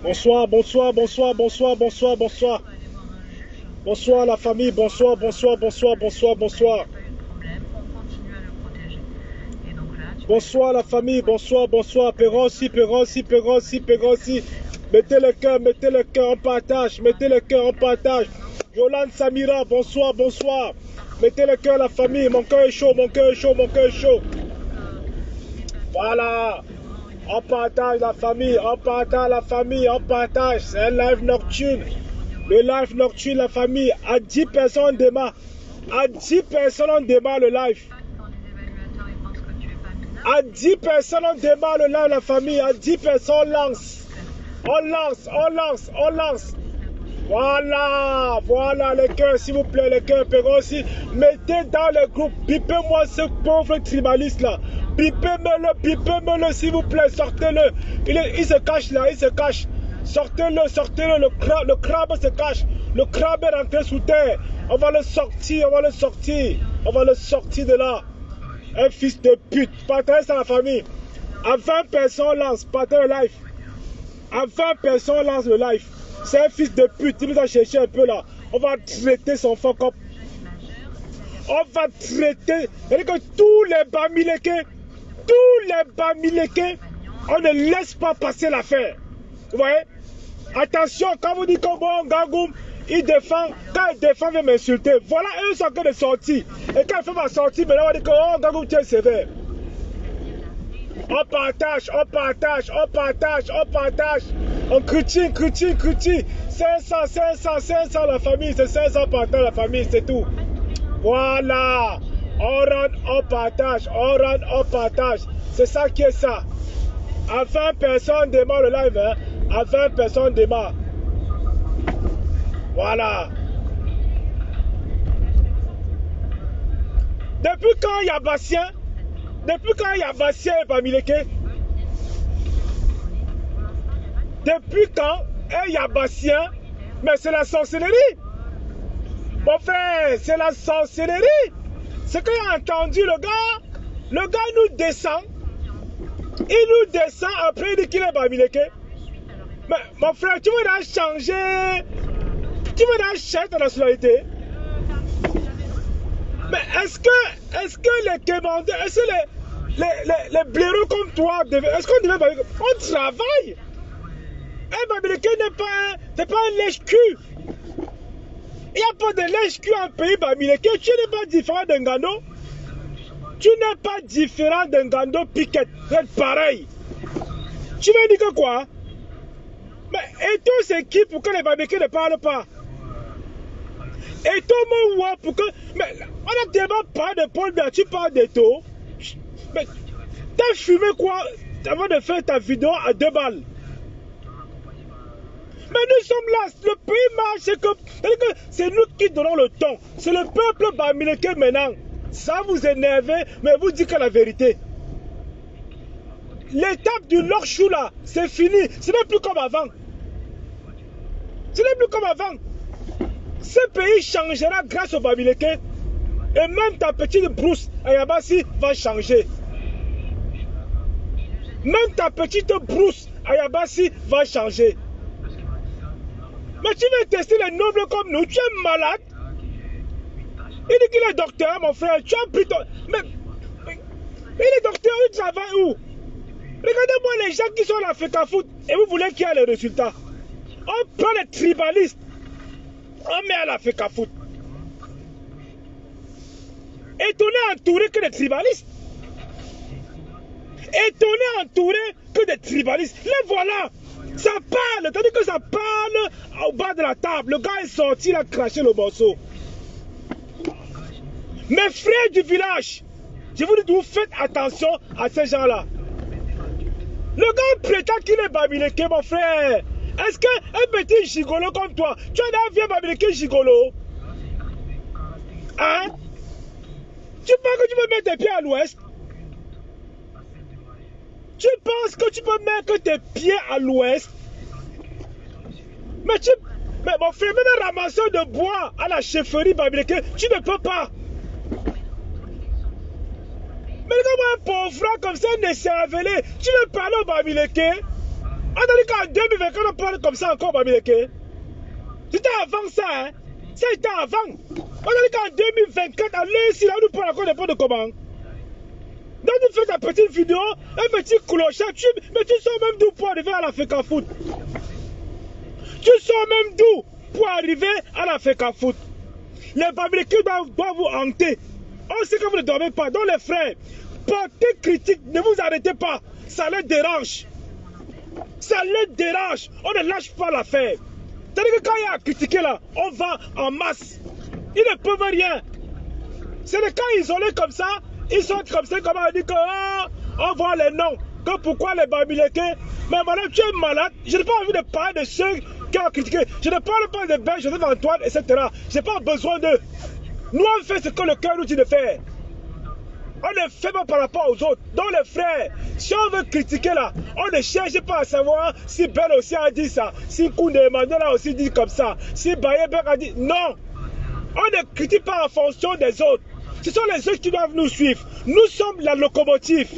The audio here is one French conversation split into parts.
Bonsoir, bonsoir, bonsoir, bonsoir, bonsoir, bonsoir. Bonsoir la famille, bonsoir, bonsoir, bonsoir, bonsoir, bonsoir. Bonsoir la famille, bonsoir, bonsoir. Perrossi, Perrossi, Perrossi, Perrossi. Mettez le cœur en partage, mettez le cœur en partage. Yolande Samira, bonsoir, bonsoir. Mettez le cœur la famille, mon cœur est chaud, mon cœur est chaud, mon cœur est chaud. Voilà. On partage la famille, on partage la famille, on partage. C'est un live nocturne. Le live nocturne, la famille. À 10 personnes, on démarre. À 10 personnes, on démarre le live. À 10 personnes, on démarre le live, la famille. À 10 personnes, on lance. On lance, on lance, on lance. Voilà, voilà les cœurs, s'il vous plaît, les cœurs. Perrossi, mettez dans le groupe, bipez-moi ce pauvre tribaliste là. Bipez-le, s'il vous plaît, sortez-le. Il se cache là, il se cache. Sortez-le, sortez-le, le crabe se cache. Le crabe est rentré sous terre. On va le sortir, on va le sortir. On va le sortir de là. Un fils de pute. Partagez ça à la famille. À 20 personnes, lance, partagez le live. À 20 personnes, lance le live. C'est un fils de pute, il nous a cherché un peu là. On va traiter son fuck up. On va traiter. C'est-à-dire que tous les Bamileke, on ne laisse pas passer l'affaire. Vous voyez? Attention, quand vous dites que bon, Gagoum, il défend, quand il défend, il vient m'insulter. Voilà, eux sont en train de sortir. Et quand il fait ma sortie, maintenant on va dire que oh, Gagoum, tu es sévère. On partage, on partage, on partage, on partage. On critique, critique, critique. 500, 500, 500 la famille, c'est 500 partage la famille, c'est tout. Voilà. On rentre, on partage, on rentre, on partage. C'est ça qui est ça. À 20 personnes démarre le live, hein. À 20 personnes démarre. Voilà. Depuis quand il y a Bastien? Depuis quand il y a Bastien et Bamileke? Depuis quand il y a Bastien? Mais c'est la sorcellerie. Mon frère, c'est la sorcellerie. C'est qu'il a entendu le gars nous descend. Il nous descend après il dit qu'il est Bamileke. Mais mon frère, tu veux changer? Tu veux changer ta nationalité? Mais est-ce que les commandeurs, est-ce que les blaireaux comme toi, est-ce qu'on devait... On travaille. Un Bamileke n'est pas un lèche-cul. Il n'y a pas de lèche-cul en pays Bamileke. Tu n'es pas différent d'un Gando. Tu n'es pas différent d'un Gando Piquet. C'est pareil. Tu veux dire que quoi? Mais et toi, c'est qui pour que les Bamileke ne parlent pas? Et toi, moi, pour que... Mais on a tellement parlé de Paul Biya, tu parles de toi. Mais t'as fumé quoi avant de faire ta vidéo à 2 balles? Mais nous sommes là, le pays marche, c'est nous qui donnons le ton. C'est le peuple Bamileke maintenant. Ça vous énerve, mais vous dites que la vérité. L'étape du Lorchou là, c'est fini. Ce n'est plus comme avant. Ce n'est plus comme avant. Ce pays changera grâce au Bamileke. Et même ta petite brousse à Yabassi va changer. Même ta petite brousse à Yabassi va changer. Mais tu veux tester les nobles comme nous, tu es malade. Il dit qu'il est docteur, mon frère. Tu as pris ton... Mais il est docteur, il travaille où? Regardez-moi les gens qui sont à l'Africa Foot et vous voulez qu'il y ait les résultats. On prend les tribalistes, on met à l'Africa Foot. Et on est entouré que des tribalistes. Et on est entouré que des tribalistes. Les voilà. Ça parle, tandis que ça parle au bas de la table. Le gars est sorti, il a craché le morceau. Mes frères du village, je vous dis, vous faites attention à ces gens-là. Le gars prétend qu'il est Bamileke, mon frère. Est-ce qu'un petit gigolo comme toi, tu as un vieux Bamileke gigolo? Hein? Tu penses que tu peux mettre tes pieds à l'ouest? Tu penses que tu peux mettre tes pieds à l'ouest? Mais mon frère, même un ramasseur de bois à la chefferie Bamileke, tu ne peux pas. Mais comme un pauvre comme ça, ne cervelé, tu veux parler au Bamileke? On a dit qu'en 2024, on parle comme ça encore, Bamileke. C'était avant ça, hein. Ça a été avant. On a dit qu'en 2024, à l'heure ici, là, on nous parle encore de comment. Donc, tu fais ta petite vidéo, un petit clochard, mais tu sors même d'où pour arriver à la FECA Foot. Tu sors même d'où pour arriver à la FECA Foot. Les Bamileke doivent vous hanter. On sait que vous ne dormez pas. Donc, les frères, portez critique, ne vous arrêtez pas. Ça les dérange. Ça les dérange. On ne lâche pas l'affaire. C'est-à-dire que quand il y a à critiquer là, on va en masse. Ils ne peuvent rien. C'est les cas isolés comme ça. Ils sont comme ça, comme on dit que on voit les noms. Que pourquoi les Bamileke. Mais madame, tu es malade. Je n'ai pas envie de parler de ceux qui ont critiqué. Je ne parle pas de Ben, Joseph Antoine, etc. Je n'ai pas besoin d'eux. Nous, on fait ce que le cœur nous dit de faire. On ne fait pas par rapport aux autres. Donc les frères, si on veut critiquer là, on ne cherche pas à savoir si Ben aussi a dit ça, si Koundé Emmanuel a aussi dit comme ça, si Bayebek a dit... Non. On ne critique pas en fonction des autres. Ce sont les autres qui doivent nous suivre. Nous sommes la locomotive.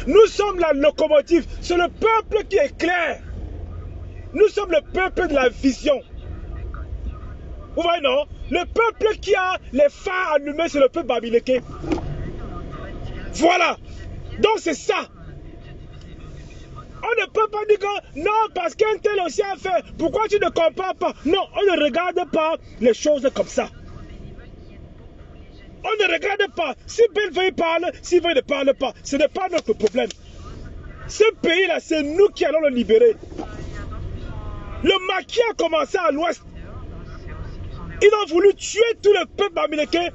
Nous sommes la locomotive. C'est le peuple qui est clair. Nous sommes le peuple de la vision. Vous voyez, non? Le peuple qui a les phares allumés, c'est le peuple Bamileke. Voilà. Donc c'est ça. On ne peut pas dire que non, parce qu'un tel aussi a fait. Pourquoi tu ne compares pas? Non, on ne regarde pas les choses comme ça. On ne regarde pas. Si Belleville parle, si Belleville ne parle pas, ce n'est pas notre problème. Ce pays-là, c'est nous qui allons le libérer. Le maquis a commencé à l'ouest. Ils ont voulu tuer tout le peuple Bamileke.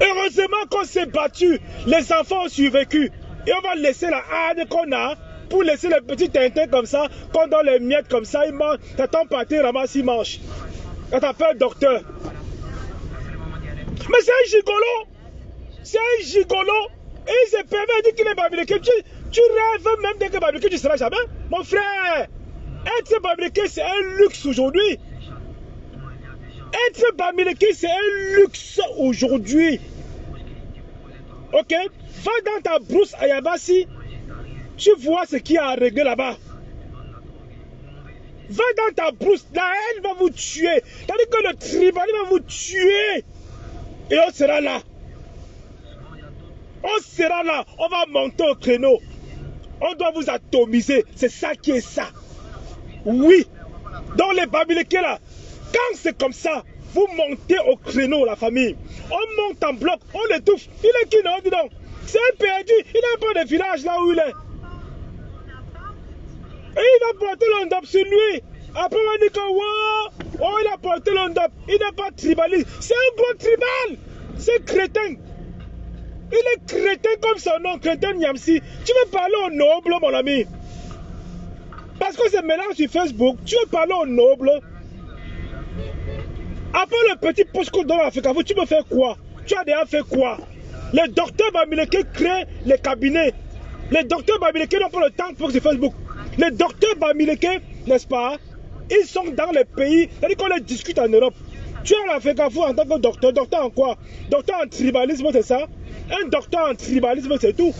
Heureusement qu'on s'est battu. Les enfants ont survécu. Et on va laisser la haine qu'on a pour laisser les petits tintins comme ça, qu'on donne les miettes comme ça, ils mangent. T'attends partir, ramasse, ils mangent. Quand t'appelles docteur. Mais c'est un gigolo. C'est un gigolo. Et il se permet de dire qu'il est Bamileke. Tu rêves même d'être Bamileke, tu ne seras jamais. Mon frère, être Bamileke, c'est un luxe aujourd'hui. Être Bamileke, c'est un luxe aujourd'hui. Ok? Va dans ta brousse à Yabassi. Tu vois ce qu'il y a à régler là-bas. Va dans ta brousse. La haine va vous tuer. C'est-à-dire que le tribalisme va vous tuer. Et on sera là. On sera là. On va monter au créneau. On doit vous atomiser. C'est ça qui est ça. Oui. Dans les Bamileke là. Quand c'est comme ça, vous montez au créneau, la famille. On monte en bloc, on l'étouffe. Il est qui, non? Dis donc. C'est un perdu. Il n'a pas de village là où il est. Et il va porter l'ondop sur lui. Après, on va dire que wow, oh, il a porté l'ondop. Il n'est pas tribaliste. C'est un bon tribal. C'est crétin. Il est crétin comme son nom, crétin Niamsi. Tu veux parler au noble, mon ami? Parce que c'est mélange sur Facebook. Tu veux parler au noble? Après le petit poste qu'on donne à Africa, tu peux faire quoi? Tu as déjà fait quoi? Les docteurs Bamileke créent les cabinets. Les docteurs Bamileke n'ont pas le temps pour sur Facebook. Les docteurs Bamileke, n'est-ce pas? Ils sont dans les pays, c'est-à-dire qu'on les discute en Europe. Tu es à l'Afrique en tant que docteur. Docteur en quoi? Docteur en tribalisme, c'est ça? Un docteur en tribalisme, c'est tout.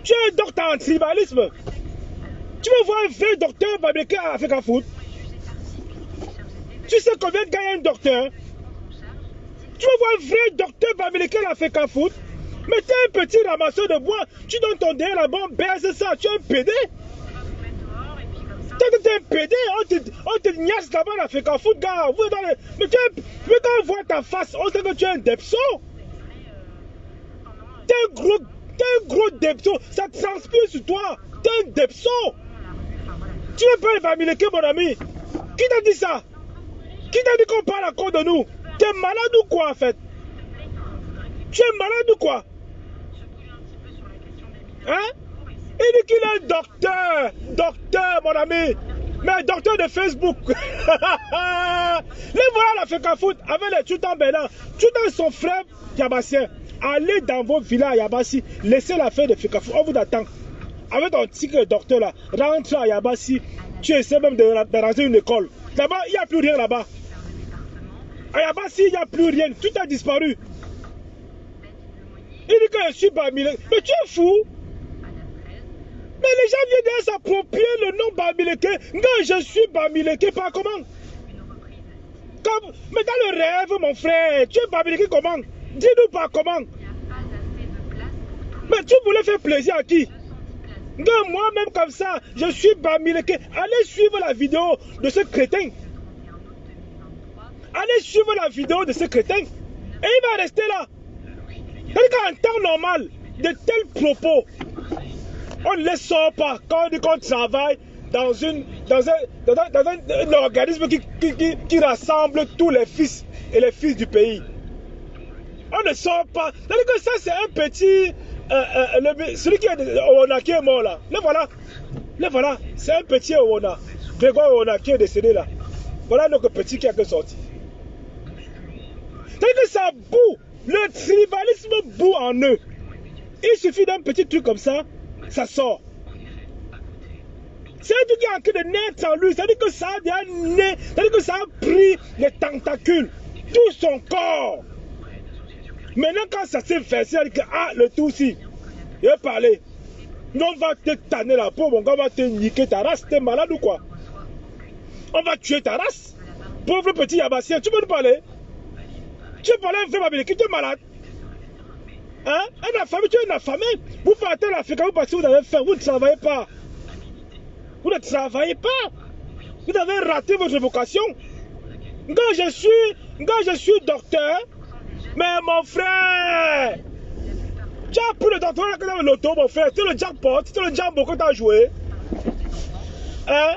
Tu es un docteur en tribalisme. Tu veux voir un vrai docteur Bamileke à l'Afrique Foot? Tu sais combien gagne un docteur? Tu veux voir un vrai docteur Bamileke à l'Afrique Foot? Mais tu es un petit ramasseur de bois. Tu donnes ton derrière la bombe, baisse ça. Tu es un PD? Tu es un PD? On te niasse là-bas à l'Afrique Foot, gars. Mais quand on voit ta face, on sait que tu es un depso. Tu es un gros depso. Ça transpire sur toi. Tu es un depso. Tu n'es pas un Bamileke, mon ami. Qui t'a dit ça? Qui t'a dit qu'on parle encore de nous? Tu es malade ou quoi en fait? Tu es malade ou quoi? Hein? Il dit qu'il est docteur. Docteur, mon ami. Mais docteur de Facebook. Les voilà l'Afrique Foot avec les Tutan Bénin. Tutan son frère Yabassien. Allez dans vos villas à Yabassi. Laissez l'affaire de Afrique Foot. On vous attend. Avec ton titre de docteur là. Rentre à Yabassi. Tu essaies même de rentrer une école. Là-bas, il n'y a plus rien là-bas. À Yabassi, il n'y a plus rien. Tout a disparu. Il dit que je suis Bamileke. Mais tu es fou. Mais les gens viennent de s'approprier le nom Bamileke. Quand je suis Bamileke, par comment? Comme, mais dans le rêve, mon frère, tu es Bamileke comment? Dis-nous par comment? Mais tu voulais faire plaisir à qui? Moi-même comme ça, je suis Bamileke. Allez suivre la vidéo de ce crétin. Allez suivre la vidéo de ce crétin. Et il va rester là. C'est qu'en temps normal, de tels propos, on ne les sort pas quand on dit qu'on travaille dans un organisme qui rassemble tous les fils et les fils du pays. On ne sort pas. C'est-à-dire que ça, c'est un petit... celui qui est Owona qui est mort là. Le voilà. C'est un petit Owona. Grégoire Owona qui est décédé là. Voilà notre petit qui est sorti. C'est-à-dire que ça boue. Le tribalisme boue en eux. Il suffit d'un petit truc comme ça, ça sort. C'est un truc qui est en train de naître en lui. C'est-à-dire que ça a déjà né. C'est-à-dire que ça a pris les tentacules. Tout son corps. Maintenant, quand ça s'est versé, elle dit que ah, le tout si, il va parler. Non, on va te tanner la peau, mon gars, on va te niquer ta race. T'es malade ou quoi? On va tuer ta race. Pauvre petit Yabassien, tu peux nous parler? Tu veux parler à un frère Bamileke, tu es malade? Hein? Un affamé, tu es un affamé. Vous partez à l'Afrique, vous partez, vous avez faim, vous ne travaillez pas. Vous ne travaillez pas. Vous avez raté votre vocation. Quand je suis docteur, mais mon frère, tu as pris le doctorat dans le loto, mon frère. C'est le jackpot, c'est le jambo que tu as joué. Hein?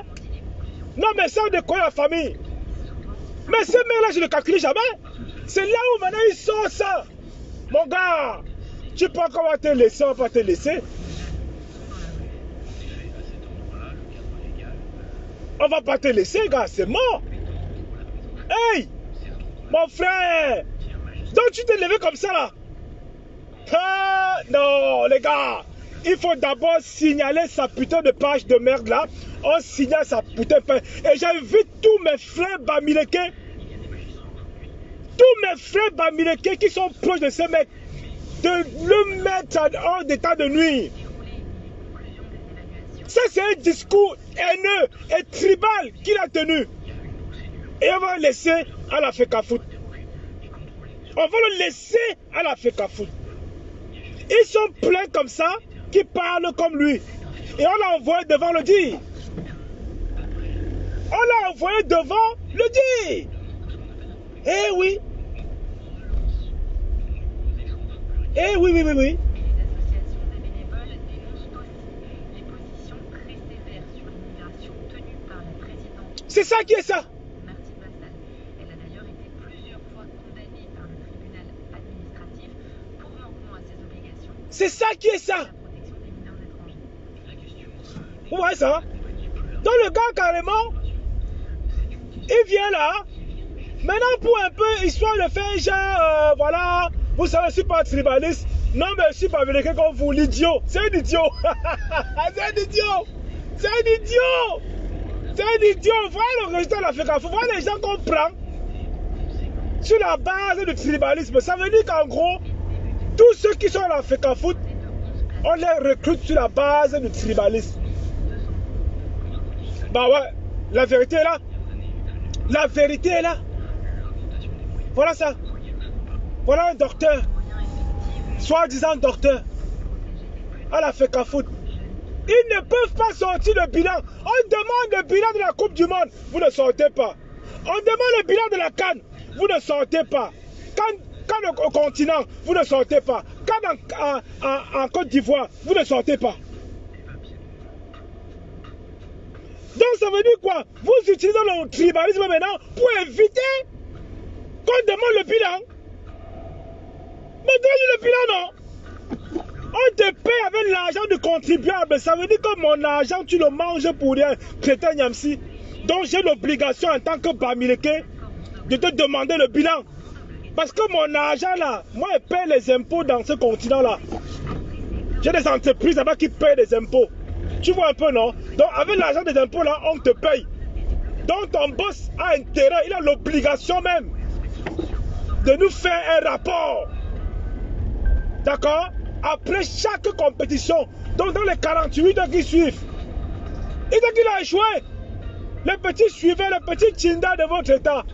Non, mais ça, on déconne la famille. Mais ce mec-là, je ne le calcule jamais. C'est là où maintenant il sort ça. Mon gars, tu penses qu'on va te laisser, on va te laisser. On va pas te laisser, gars, c'est mort. Hey, mon frère. Donc tu t'es levé comme ça là. Ah, non, les gars. Il faut d'abord signaler sa putain de page de merde là. On signale sa putain de page. Et j'invite tous mes frères Bamileke. Tous mes frères Bamileke qui sont proches de ce mec. De le mettre hors d'état de nuire. Ça c'est un discours haineux et tribal qu'il a tenu. Et on va le laisser à la FECAFOOT. On va le laisser à la FECAFOOT. Ils sont pleins comme ça, qui parlent comme lui. Et on l'a envoyé devant le dire. On l'a envoyé devant le dire. Eh oui. Eh oui, oui, oui, oui. C'est ça qui est ça. C'est ça qui est ça. Vous voyez ça? Donc le gars carrément, il vient là. Maintenant pour un peu, histoire de faire genre, voilà, vous savez, je ne suis pas tribaliste. Non mais je suis pas Bamileke comme vous, l'idiot. C'est un idiot. C'est un idiot. C'est un idiot. C'est un idiot. Voilà le résultat de la FECAFOOT. Voilà les gens qu'on prend sur la base du tribalisme. Ça veut dire qu'en gros, tous ceux qui sont à la FECAFOOT, on les recrute sur la base du tribalisme. Bah ouais, la vérité est là. La vérité est là. Voilà ça. Voilà un docteur, soi-disant docteur, à la FECAFOOT. Ils ne peuvent pas sortir le bilan. On demande le bilan de la Coupe du Monde, vous ne sortez pas. On demande le bilan de la CAN, vous ne sortez pas. Quand au continent, vous ne sortez pas. Quand en Côte d'Ivoire, vous ne sortez pas. Donc ça veut dire quoi? Vous utilisez le tribalisme maintenant pour éviter qu'on demande le bilan. Mais donne le bilan, non? On te paye avec l'argent du contribuable. Ça veut dire que mon argent, tu le manges pour rien. Crétin Yamsi. Donc j'ai l'obligation en tant que Bamileke de te demander le bilan. Parce que mon argent là, moi je paye les impôts dans ce continent là. J'ai des entreprises là-bas qui payent des impôts. Tu vois un peu, non? Donc avec l'argent des impôts là, on te paye. Donc ton boss a intérêt, il a l'obligation même de nous faire un rapport. D'accord? Après chaque compétition, Donc dans les 48 heures qui suivent, il dit qu'il a échoué. Les petits suivaient, les petits Tchinda de votre état.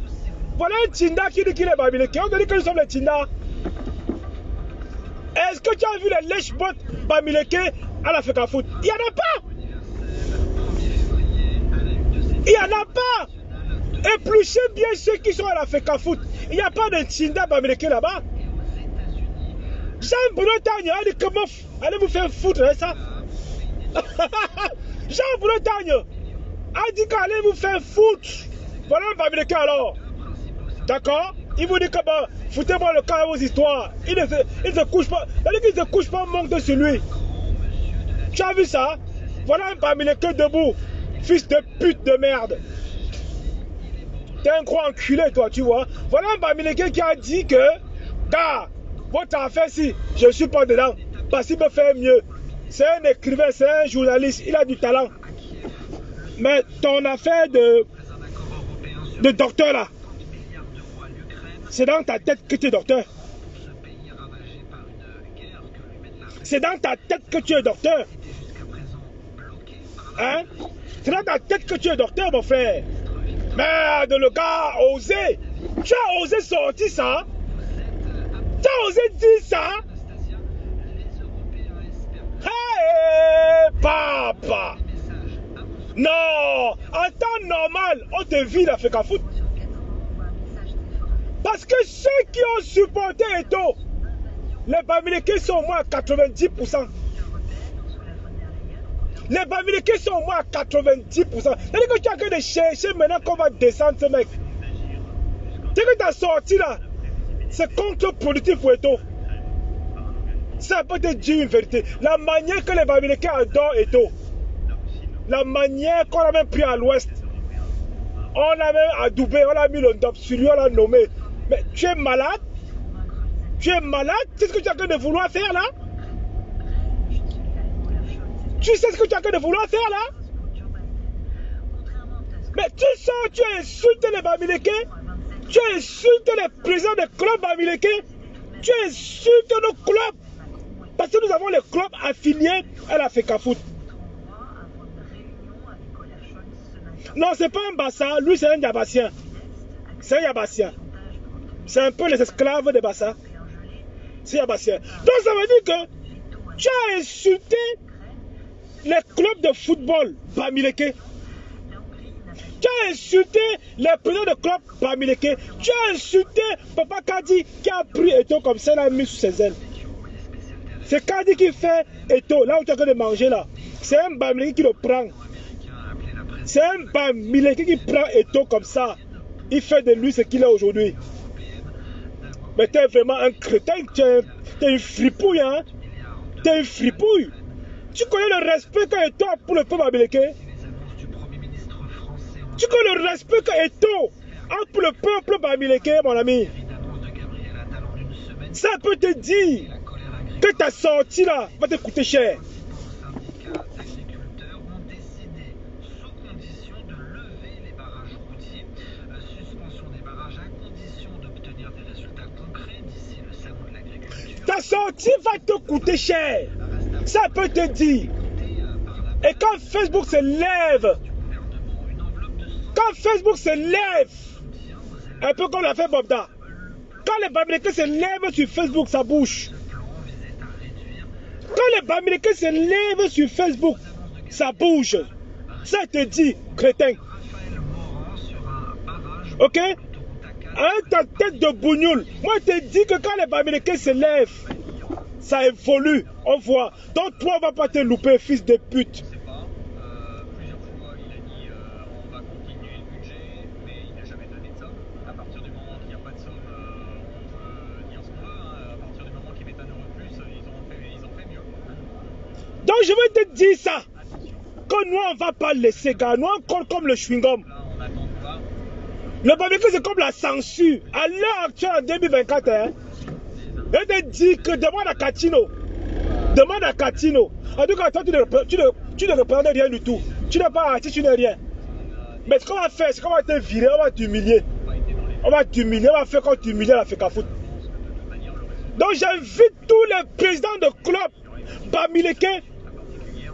Voilà un Tchinda qui dit qu'il est Bamileke. On dit que nous sommes les Tchinda. Est-ce que tu as vu les lèche-bottes Bamileke à la FECAFOOT? Il n'y en a pas. Il n'y en a pas. Épluchez bien ceux qui sont à la FECAFOOT. Il n'y a pas de Tchinda Bamileke là-bas. Jean-Bruno Tanya a dit comment allez vous faire foutre hein, ça. Jean-Bruno Tanya a dit qu'allez vous faire foutre. Voilà un Bamileke alors. D'accord? Il vous dit que bah, foutez-moi le camp à vos histoires. Il ne se couche pas. Il ne se couche pas, manque de sur lui. Tu as vu ça? Voilà un Bamileke debout. Fils de pute de merde. T'es un gros enculé toi, tu vois. Voilà un Bamileke qui a dit que gars, votre affaire si je ne suis pas dedans. Parce qu'il peut faire mieux. C'est un écrivain, c'est un journaliste. Il a du talent. Mais ton affaire de docteur là, c'est dans ta tête que tu es docteur. C'est dans ta tête que tu es docteur. Hein? C'est dans ta tête que tu es docteur, mon frère. Merde, le gars a osé. Tu as osé sortir ça. Tu as osé dire ça. Hey, papa. Non, en temps normal, on te vit la FECAFOOT. Parce que ceux qui ont supporté Eto'o, les Bamileke sont au moins à 90%. Les Bamileke sont au moins à 90%. C'est-à-dire que tu as que de chercher maintenant qu'on va descendre ce mec. C'est que ta sortie là, c'est contre-productif pour Eto'o. Ça peut te dire une vérité. La manière que les Bamileke adorent Eto'o, la manière qu'on a même pris à l'ouest, on l'a même adoubé, on l'a mis le top sur lui, on l'a nommé. Mais tu es malade? Tu es malade? C'est ce que tu as que de vouloir faire là? Tu sais ce que tu as que de vouloir faire là? Mais tu sors, tu insultes les Bamileke, tu insultes les présidents des clubs Bamileke, tu insultes nos clubs. Parce que nous avons les clubs affiliés à la FECAFOOT. Non, c'est pas un Bassa, lui c'est un Yabassien. C'est un Yabassien. C'est un peu les esclaves de Bassa. C'est Yabassien. Donc ça veut dire que tu as insulté les clubs de football Bamileke. Tu as insulté les présidents de clubs Bamileke. Tu as insulté Papa Kadi qui a pris Eto'o comme ça, il l'a mis sous ses ailes. C'est Kadi qui fait Eto'o, là où tu as que de manger là. C'est un Bamileke qui le prend. C'est un Bamileke qui prend Eto'o comme ça. Il fait de lui ce qu'il est aujourd'hui. Mais tu es vraiment un crétin, tu es une fripouille, hein. Tu es une fripouille. Tu connais le respect que Eto'o a pour le peuple Bamileke? Tu connais le respect que Eto'o a pour le peuple Bamileke, mon ami? Ça peut te dire que ta sortie là va te coûter cher. Ta sortie va te coûter cher. Ça peut te dire. Et quand Facebook se lève, un peu comme l'a fait Bobda, quand les Bamileke se lèvent sur Facebook, ça bouge. Quand les Bamileke se lèvent sur Facebook, ça bouge. Ça te dit, crétin. Ok? Hein, ta tête de bougnoule. Moi, je te dis que quand les Bamileke se lèvent, ça évolue, on voit. Donc toi, on va pas te louper, fils de pute. Plusieurs fois, il a dit on va continuer le budget, mais il n'a jamais donné de somme. À partir du moment qu'il n'y a pas de somme, on peut dire ce qu'on veut. Hein. À partir du moment qu'ils mettent 1 euro de plus, ils ont fait mieux. Donc je vais te dire ça. Que nous, on ne va pas laisser, gars. Nous, encore comme le chewing-gum. Là, on attend de voir. Le Bamileke, c'est comme la censure. À l'heure actuelle, en 2024, hein, je te dis que demande à Katino. Demande à Katino. En tout cas, toi, tu ne reprends rien du tout. Tu n'es pas artiste, tu n'es rien. Mais ce qu'on va faire, c'est qu'on va te virer, on va t'humilier. On va t'humilier, on va faire comme t'humilier la FECAFOOT. Donc, j'invite tous les présidents de clubs Bamileke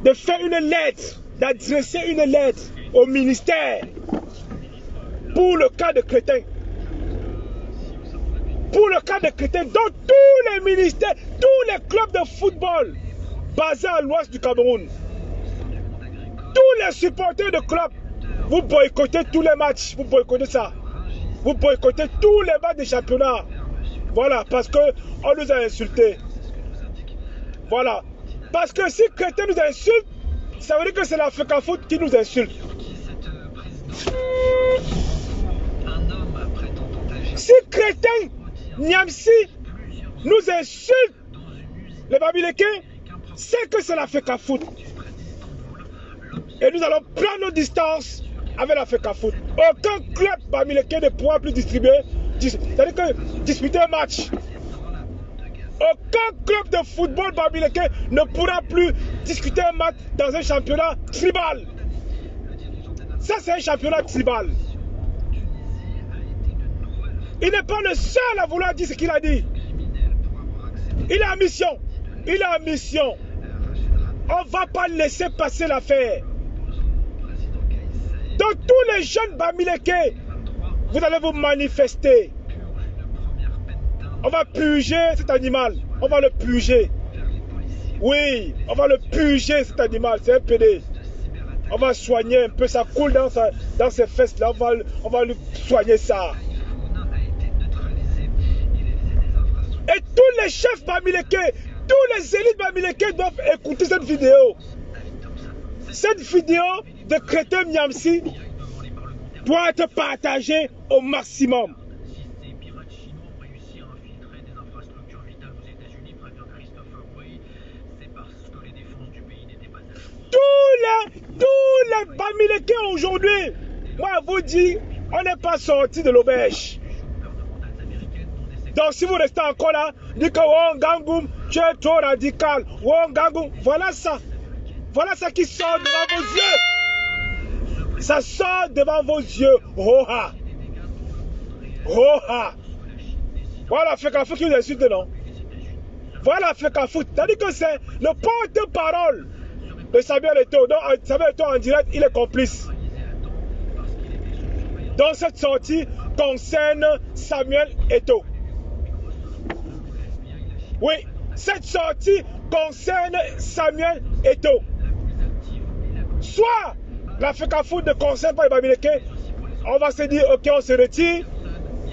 de faire une lettre, d'adresser une lettre au ministère pour le cas de Crétin. Pour le cas de Crétin, dans tous les ministères, tous les clubs de football basés à l'ouest du Cameroun, tous les supporters de clubs, vous boycottez tous les matchs, vous boycottez ça. Vous boycottez tous les matchs des championnats. Voilà, parce qu'on nous a insultés. Voilà. Parce que si Crétin nous insulte, ça veut dire que c'est la FECAFOOT qui nous insulte. Si Crétin, Niamsi, nous insulte, les Bamileke, c'est que c'est la FECAFOOT. Et nous allons prendre nos distances avec la FECAFOOT. Aucun club Bamileke ne pourra plus distribuer, c'est-à-dire que disputer un match. Aucun club de football Bamileke ne pourra plus discuter un match dans un championnat tribal. Ça, c'est un championnat tribal. Il n'est pas le seul à vouloir dire ce qu'il a dit. Il a mission. Il a mission. On ne va pas laisser passer l'affaire. Donc tous les jeunes Bamileke, vous allez vous manifester. On va purger cet animal. On va le purger. Oui, on va le purger cet animal. C'est un PD. On va soigner un peu. Ça coule dans ses fesses là. On va lui soigner ça. Et tous les chefs Bamileke, tous les élites Bamileke doivent écouter cette vidéo. Cette vidéo de Crétin Niamsi doit être partagée au maximum. Tous les Bamileke aujourd'hui, moi je vous dis, on n'est pas sorti de l'auberge. Donc si vous restez encore là, dites que Wangangoum, tu es trop radical. Wangangoum, voilà ça. Voilà ça qui sort devant vos yeux. Ça sort devant vos yeux. Roha. Roha. Voilà FECAFOOT qui vous insulte, non? Voilà FECAFOOT. C'est-à-dire que c'est le porte-parole de Samuel Eto'o. Donc Samuel Eto'o en direct, il est complice. Donc cette sortie concerne Samuel Eto'o. Oui, cette sortie concerne Samuel Eto'o. Soit la FECAFOOT ne concerne pas les Bamileke, on va se dire ok, on se retire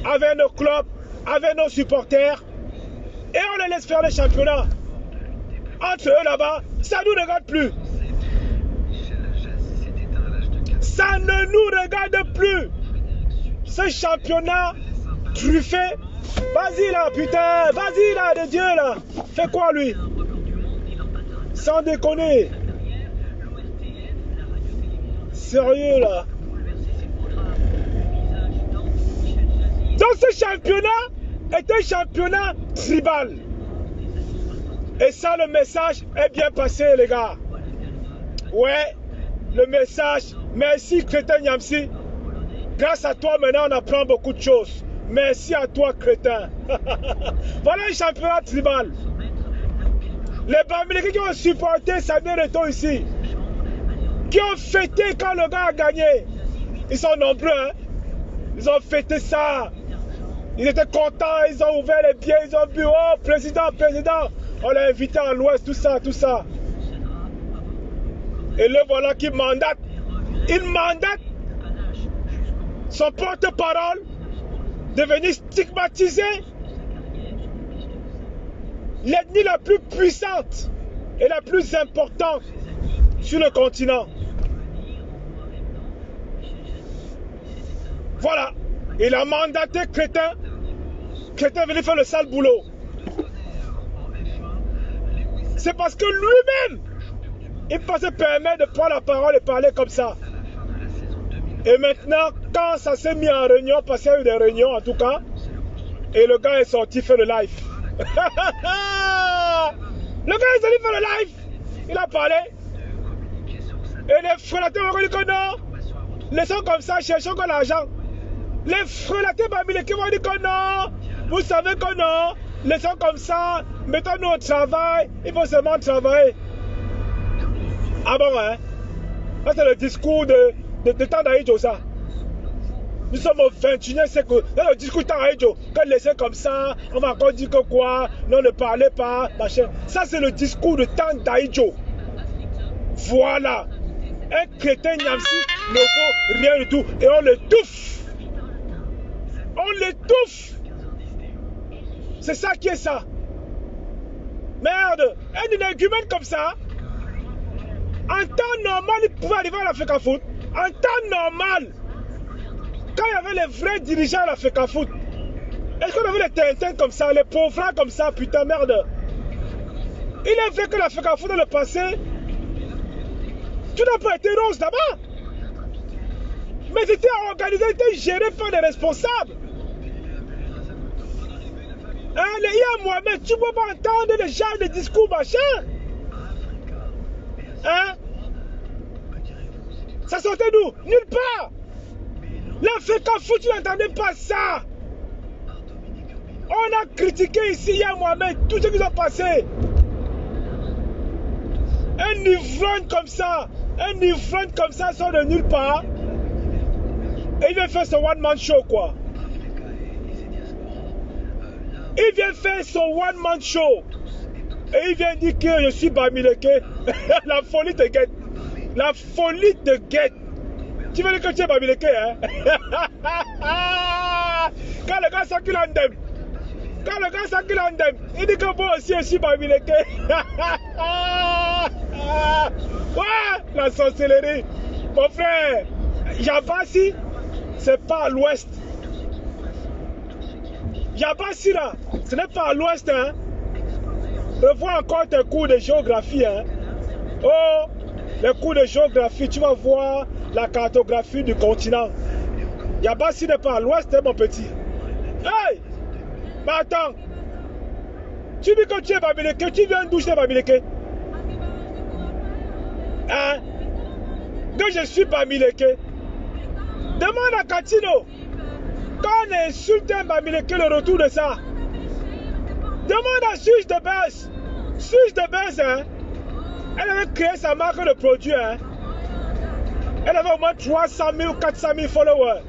avec nos clubs, avec nos supporters et on les laisse faire les championnats. Entre eux là-bas, ça ne nous regarde plus. Ça ne nous regarde plus. Ce championnat truffé. Vas-y là, putain, vas-y là, de Dieu là. Fais quoi lui? Sans déconner. Sérieux là. Donc ce championnat est un championnat tribal. Et ça, le message est bien passé, les gars. Ouais, le message. Merci Crétin Niamsi. Grâce à toi, maintenant, on apprend beaucoup de choses. Merci à toi, Crétin. Voilà un championnat tribal. Les Bamileke qui ont supporté Samuel Eto'o ici, qui ont fêté quand le gars a gagné. Ils sont nombreux, hein? Ils ont fêté ça. Ils étaient contents, ils ont ouvert les pieds, ils ont bu. Oh, président, président. On l'a invité à l'ouest, tout ça, tout ça. Et le voilà qui mandate. Il mandate son porte-parole de venir stigmatiser l'ethnie la plus puissante et la plus importante sur le continent. Voilà. Il a mandaté Crétin. Crétin est venu faire le sale boulot. C'est parce que lui-même, il ne peut se permettre de prendre la parole et parler comme ça. Et maintenant, quand ça s'est mis en réunion, parce qu'il y a eu des réunions en tout cas, et le gars est sorti faire le live. Le gars est sorti faire le live. Il a parlé. Et les frelatés ont dit que non. Laissons comme ça, cherchons que l'argent. Les frelatés Bamileke vont dire que non. Vous savez que non. Laissons comme ça. Mettons-nous au travail. Il faut seulement travailler. Ah bon, hein? Ça, c'est le discours de Tandaïdjo, ça. Nous sommes au 21e siècle. Dans le discours de Tandaïdjo, quand laissez comme ça, on va encore dire que quoi? Non, ne parlez pas, machin. Ça, c'est le discours de Tandaïdjo. Voilà. Un crétin Niamsi ne vaut rien du tout. Et on l'étouffe. On l'étouffe. C'est ça qui est ça. Merde. Un énergumène comme ça, en temps normal, il pouvait arriver à la FECAFOOT. En temps normal, quand il y avait les vrais dirigeants à la FECAFOOT, est-ce qu'on avait les Tintins comme ça, les pauvres comme ça, putain, merde. Il est vrai que la FECAFOOT dans le passé, tout n'a pas été rose là-bas. Mais c'était organisé, c'était géré par des responsables. Hein, les IA Mohamed, tu ne peux pas entendre les gens, les discours, machin. Hein? Ça sortait d'où? Nulle part. La FECAFOOT, tu n'entendais pas ça. On a critiqué ici, hier Mohamed, tout ce qui s'est passé. Un ivrogne comme ça sort de nulle part. Et il vient faire son one-man show, quoi. Il vient faire son one-man show. Et il vient dire que je suis Bamileke. La folie te guette. La folie te guette. Tu veux dire que tu es Bamileke, hein? Quand le gars sent qu'il en aime. Il dit que moi aussi je suis Bamileke. Ouais, la sorcellerie. Mon frère, Yabassi, c'est pas à l'ouest. Yabassi là, ce n'est pas à l'ouest, hein. Revois encore tes cours de géographie, hein. Oh, les cours de géographie, tu vas voir la cartographie du continent. Yabassi n'est pas à l'ouest, hein, mon petit. Hey! Mais attends, tu dis que tu es Bamileke, tu viens d'où chez Bamileke? Hein? Que je suis Bamileke. Demande à Katino. Quand on insulte un Bamileke, le retour de ça. Demande à Suge de Buzz. Suge de Buzz, hein? Elle avait créé sa marque de produit, hein? Elle avait au moins 300 000 ou 400 000 followers.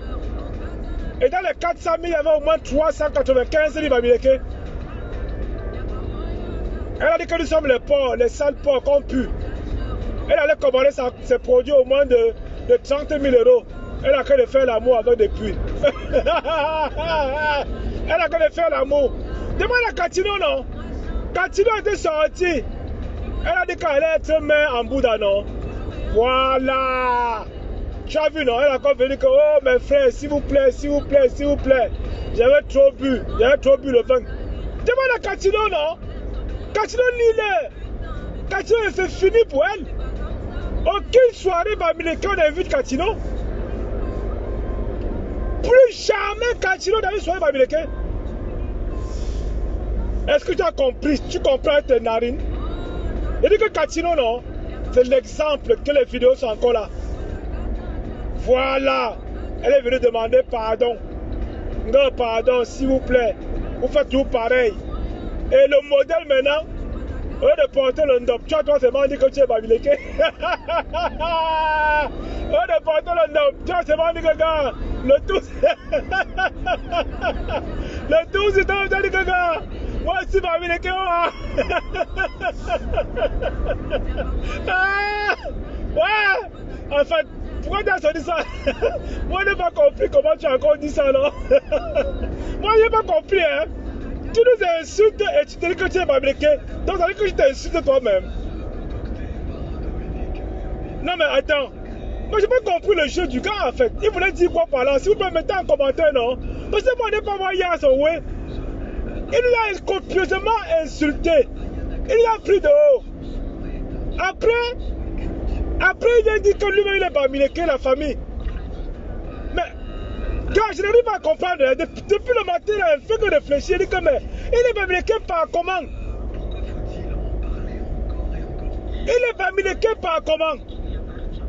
Et dans les 400 000, il y avait au moins 395 000 Bamileke. Elle a dit que nous sommes les porcs, les sales porcs qu'on pue. Elle allait commander ses produits au moins de 30 000 €. Elle a cru de faire l'amour avec des puits. Elle a cru de faire l'amour. Demande à Katino, non? Katino était sorti. Elle a dit qu'elle allait être mère en Bouddha, non? Voilà. Tu as vu, non? Elle a encore venu que, oh mes frères, s'il vous plaît. J'avais trop bu le vin. Demande à Katino, non? Katino Lille. Katino, c'est fini pour elle. Aucune soirée Bamileke, on invite Katino. Plus jamais Katino dans une soirée Bamileke. Est-ce que tu as compris? Tu comprends tes narines? Il dit que Katino, non? C'est l'exemple que les vidéos sont encore là. Voilà. Elle est venue demander pardon. Non, pardon, s'il vous plaît. Vous faites tout pareil. Et le modèle maintenant, au lieu de porter le ndop, tu as toi seulement dit que tu es Bamileke. Au lieu de porter le ndop, tu as seulement dit que gars, le tout. Le tout, c'est toi qui as dit que gars, moi aussi Bamileke. Ouais. En fait, pourquoi tu as dit ça? Moi, je n'ai pas compris comment tu as encore dit ça, non? Moi, je n'ai pas compris, hein. Tu nous insultes et tu te dis que tu es Bamileke. Donc, ça veut dire que tu t'insultes toi-même. Non, mais attends. Moi, je n'ai pas compris le jeu du gars, en fait. Il voulait dire quoi par là? Si vous pouvez mettre en commentaire, non? Parce que moi, je n'ai pas voyé à son way. Il l'a copieusement insulté. Il l'a pris de haut. Après, il a dit que lui-même, il est Bamileke, la famille. Mais, gars, je n'arrive pas à comprendre. Depuis le matin, il a fait que réfléchir. Il dit que, mais, il est Bamileke par comment? Il est Bamileke par comment?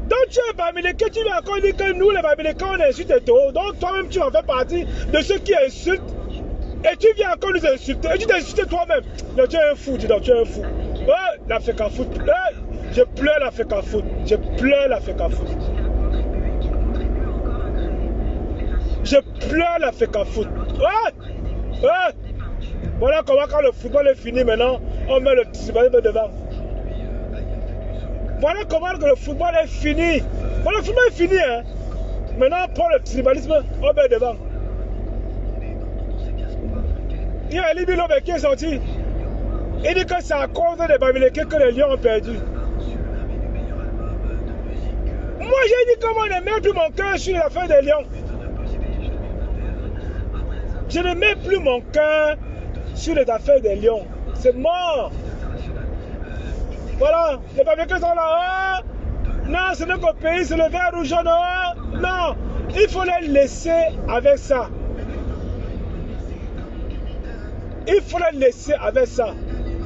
Donc, tu es Bamileke, tu vas encore dire que nous, les Bamileke, on insulte tout. Donc, toi-même, tu vas faire partie de ceux qui insultent. Et tu viens encore nous insulter. Et tu t'insultes toi-même. Non, tu es un fou, dis donc, tu es un fou. Ouais, la FECAFOOT. Je pleure la FECAFOOT. Je pleure la FECAFOOT. Je pleure la FECAFOOT. Ouais! Ouais! Voilà comment quand le football est fini maintenant, on met le tribalisme devant. Voilà comment le football est fini. Voilà, le football est fini, hein. Maintenant on prend le tribalisme, on met devant. Il y a Elibi Lobe qui est sorti. Il dit que c'est à cause des Bamileke que les Lions ont perdu. Moi j'ai dit comment je ne mets plus mon cœur sur l'affaire des Lions. Je ne mets plus mon cœur sur les affaires des Lions. C'est mort. Voilà, les Bamileke sont là. Oh, non, c'est notre pays, c'est le vert rouge jaune. Oh, non, il faut les laisser avec ça. Il faut les laisser avec ça.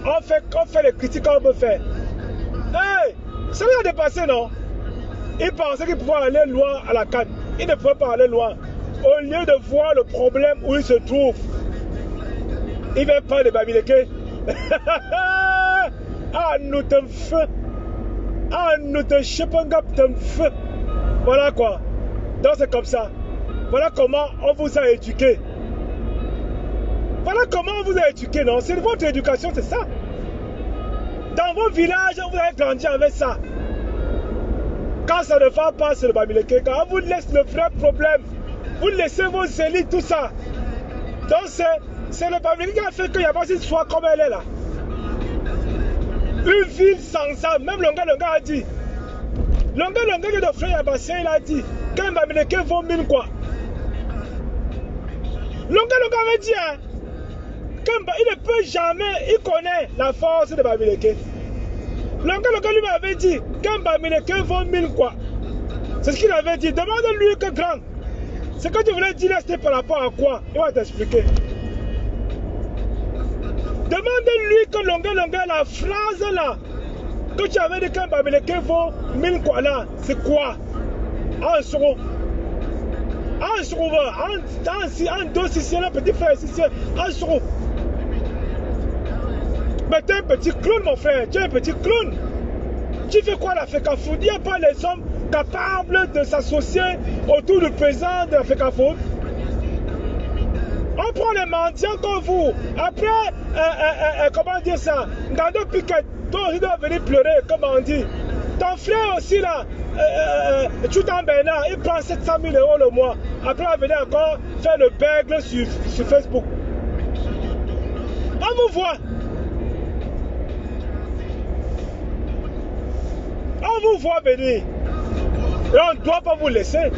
On fait les critiques qu'on peut faire. Hey, ça vient de passer, non? Ils pensaient qu'ils pouvaient aller loin à la CAN. Ils ne pouvaient pas aller loin. Au lieu de voir le problème où ils se trouvent, ils viennent prendre les Bamileke. Ah, nous te feu. Ah, nous te chepengap te feu. Voilà quoi. Donc c'est comme ça. Voilà comment on vous a éduqué. Voilà comment on vous a éduqué, non? C'est votre éducation, c'est ça. Dans vos villages, vous avez grandi avec ça. Quand ça ne va pas, c'est le Bamileke. Quand on vous laisse le vrai problème, vous laissez vos élites, tout ça. Donc c'est le Bamileke qui a fait qu'il n'y a pas une soit comme elle est là. Une ville sans ça, même Longa a dit. Longa qui est de frère Yabassien, il a dit qu'un Bamileke vaut 1000 quoi. Longa avait dit, hein, il ne peut jamais, il connaît la force de Bamileke. Longa lui m'avait dit qu'un Bamileke vaut 1000 quoi. C'est ce qu'il avait dit. Demande-lui que grand. Ce que tu voulais dire, c'était par rapport à quoi? Il va t'expliquer. Demande-lui que Longa, la phrase là, que tu avais dit qu'un Bamileke vaut 1000 quoi là, c'est quoi? En soro. En soro, en deux siciliens, un petit frère sicilien, en soro. Mais tu es un petit clown, mon frère, tu es un petit clown. Tu fais quoi la FECAFOOT? Il n'y a pas les hommes capables de s'associer autour du président de la FECAFOOT. On prend les mendiants comme vous. Après, comment dire ça? Gando Piquet, toi aussi dois venir pleurer, comme on dit. Ton frère aussi là, Choutan Bernard, il prend 700 000 € le mois. Après, il va venir encore faire le bègle sur Facebook. On vous voit. On vous voit venir. Et on ne doit pas vous laisser.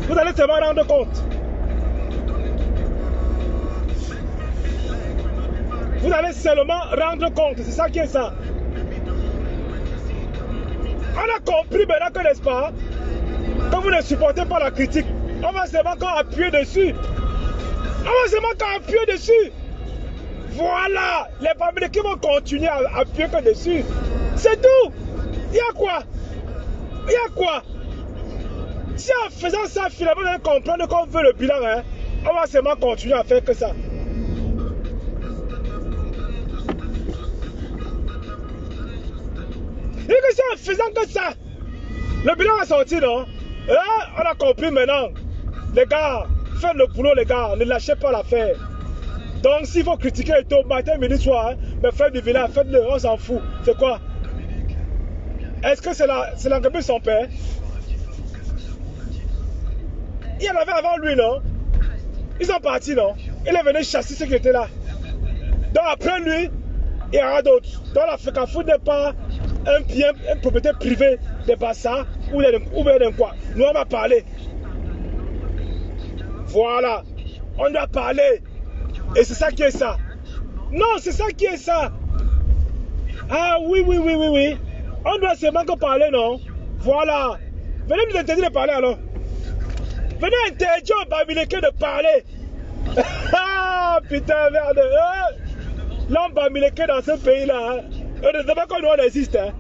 Vous allez seulement rendre compte. Vous allez seulement rendre compte. C'est ça qui est ça. On a compris maintenant que, n'est-ce pas, que vous ne supportez pas la critique. On va seulement encore appuyer dessus. On va seulement encore appuyer dessus. Voilà. Les Bamileke vont continuer à appuyer que dessus. C'est tout. Il y a quoi? Il y a quoi? Si en faisant ça, finalement, vous allez comprendre qu'on veut le bilan, hein, on va seulement continuer à faire que ça. Et que si en faisant que ça, le bilan va sortir, non? Et là, on a compris maintenant. Les gars, faites le boulot, les gars, ne lâchez pas l'affaire. Donc, s'il faut critiquer et tout, matin, midi, soir, hein, mais faites du village, faites-le, on s'en fout. C'est quoi? Est-ce que c'est l'entreprise de son père? Il y en avait avant lui, non? Ils sont partis, non? Il est venu chasser ceux qui étaient là. Donc après lui, il y aura d'autres. Donc la FECAFOOT n'est pas un bien, une propriété privée de Bassa ou d'un quoi. Nous on va parler. Voilà. On doit parler. Et c'est ça qui est ça. Non, c'est ça qui est ça. Ah oui. On doit seulement que parler, non? Voilà. Venez nous interdire de parler alors. Venez interdire aux Bamileke de parler. Ah putain, merde. L'homme Bamileke dans ce pays-là. Hein. Heureusement que nous on existe. Hein.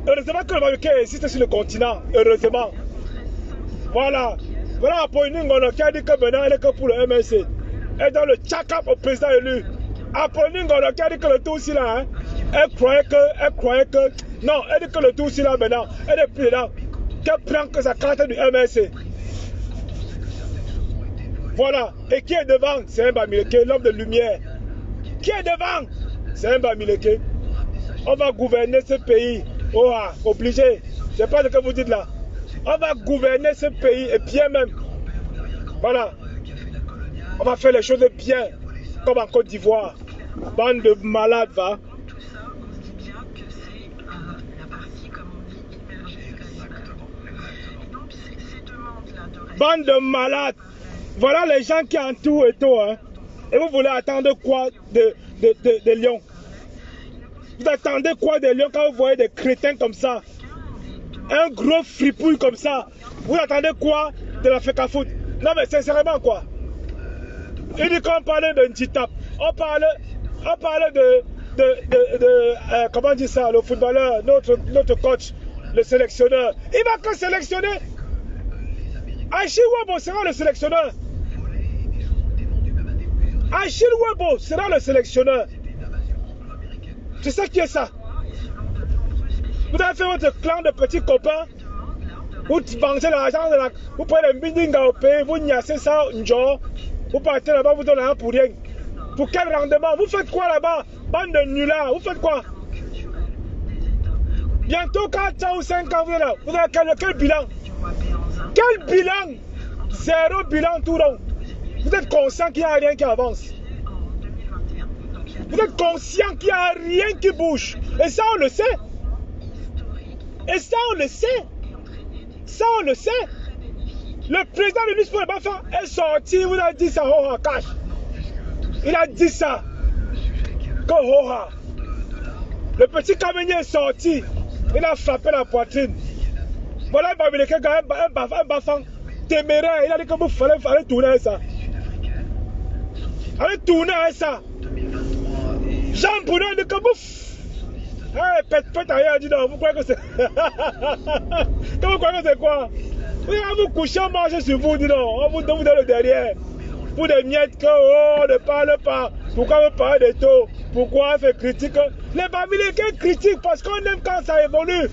Heureusement que le Bamileke existe sur le continent. Heureusement. Voilà. Voilà Apolline Ngono qui a dit que maintenant elle est que pour le MLC. Elle donne le check-up au président élu. Apolline Ngolo qui a dit que le tout aussi là, hein, elle croyait que, non, elle dit que le tout aussi là maintenant, elle est plus là, qu'elle prend que sa carte du MSC. Voilà, et qui est devant? C'est un Bamileke, l'homme de lumière. Qui est devant? C'est un Bamileke. On va gouverner ce pays. Oh, obligé. Je sais pas ce que vous dites là. On va gouverner ce pays et bien même. Voilà. On va faire les choses bien, comme en Côte d'Ivoire. Bande de malades, va. Tout ça, on se dit bien que c'est la partie, comme on dit, immergée. Donc, ces demandes-là de... Bande de malades. Voilà les gens qui entourent et tout. Hein. Et vous voulez attendre quoi de Lyon? Vous attendez quoi de Lyon quand vous voyez des crétins comme ça? Un gros fripouille comme ça. Vous attendez quoi de la FECAFOOT? Non mais sincèrement quoi? Il dit qu'on parlait de Ntitap. On parlait de comment on dit ça, le footballeur, notre coach, le sélectionneur. Il va que sélectionner. Achille Webo sera le sélectionneur. Achille Webo sera le sélectionneur. C'est ça qui est ça. Vous avez fait votre clan de petits copains. Vous mangez l'argent, vous prenez les meetings au pays, vous niassez ça, vous partez là-bas, vous donnez rien pour rien. Pour quel rendement? Vous faites quoi là-bas? Bande de nullards, vous faites quoi? Bientôt 4 ou 5 ans, vous avez quel bilan? Quel bilan? Zéro bilan tout rond. Vous êtes conscient qu'il n'y a rien qui avance. Vous êtes conscient qu'il n'y a rien qui bouge. Et ça, on le sait. Et ça, on le sait. Ça, on le sait. Le président de l'USPO de Bafang est sorti, il vous a dit ça, Hoha Cash. Il a dit ça. Que Hoha. Le petit camionneur est sorti. Il a frappé la poitrine. Voilà un Bafang téméraire. Il a dit que vous fallait tourner à ça. Allez tourner à ça. Jean Bounon dit que bouffe. Pète ailleurs, dit non, vous croyez que c'est. Vous croyez que c'est quoi? Vous allez vous coucher, manger sur vous, dit non, on vous donne le derrière. Pour des miettes que, oh, ne parle pas. Pourquoi vous parlez de taux? Pourquoi on fait critique? Les Bamileke critiquent parce qu'on aime quand ça évolue.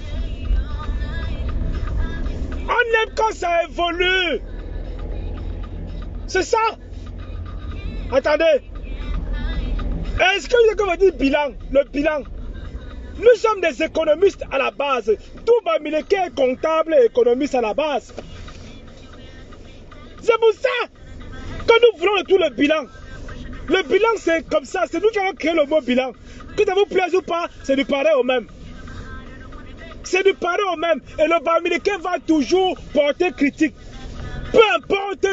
On aime quand ça évolue. C'est ça. Attendez. Est-ce que vous dites bilan? Le bilan. Nous sommes des économistes à la base. Tout Bamileke est comptable et économiste à la base. C'est pour ça que nous voulons tout le bilan. Le bilan, c'est comme ça. C'est nous qui avons créé le mot bilan. Que ça vous plaise ou pas, c'est du pareil au même. C'est du pareil au même. Et le Bamileke va toujours porter critique. Peu importe